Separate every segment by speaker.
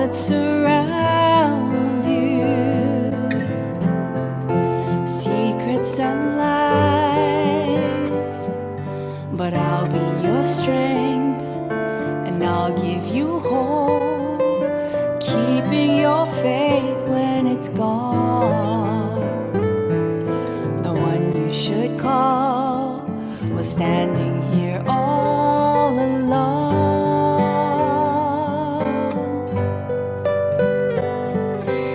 Speaker 1: that surrounds you, secrets and lies. But I'll be your strength, and I'll give you hope, keeping your faith when it's gone. The one you should call was standing here all alone.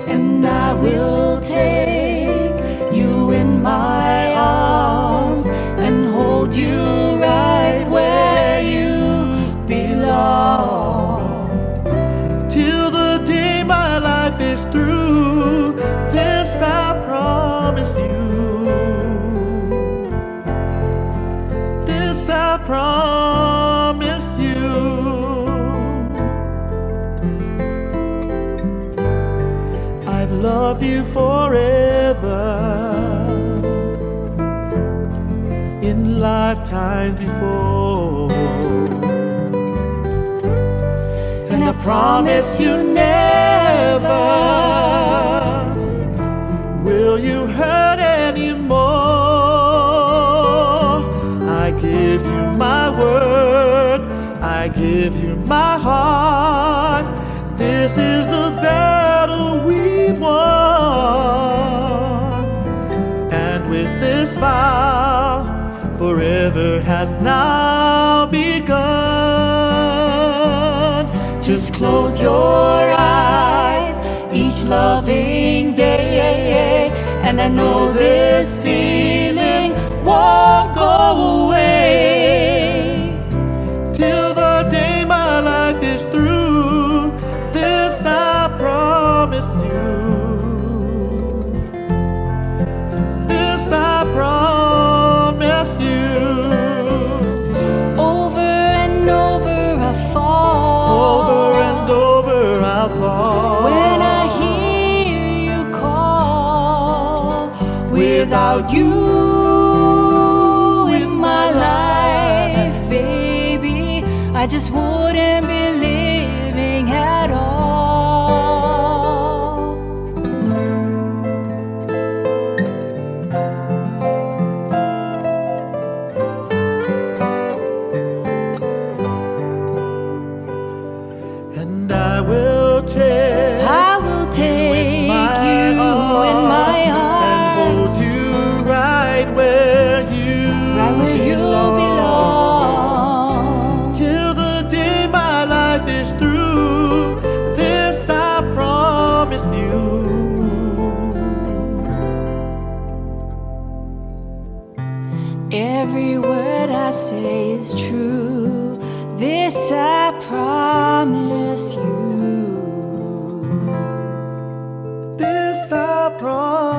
Speaker 1: And I will take you in my arms and hold you right where you belong.
Speaker 2: Till the day my life is through, this I promise you. This I promise you. I've loved you forever, in lifetimes before, and I promise you never will you hurt anymore. I give you my word, I give you my heart. This is the battle we've won, and with this vow, forever has now begun. Just close your eyes each loving day, and I know this feeling won't go away. Till the day my life is through, this I promise you. This I promise you.
Speaker 1: Over and over I fall,
Speaker 2: Over and over I'll fall.
Speaker 1: when I hear you call. Without you in my life, baby, I just wouldn't be living at all.
Speaker 2: And I will take
Speaker 1: You in my
Speaker 2: arms and hold
Speaker 1: arms,
Speaker 2: you right where you
Speaker 1: belong.
Speaker 2: Till the day my life is through, this I promise you.
Speaker 1: Every word I say is true. This I promise you.
Speaker 2: This I promise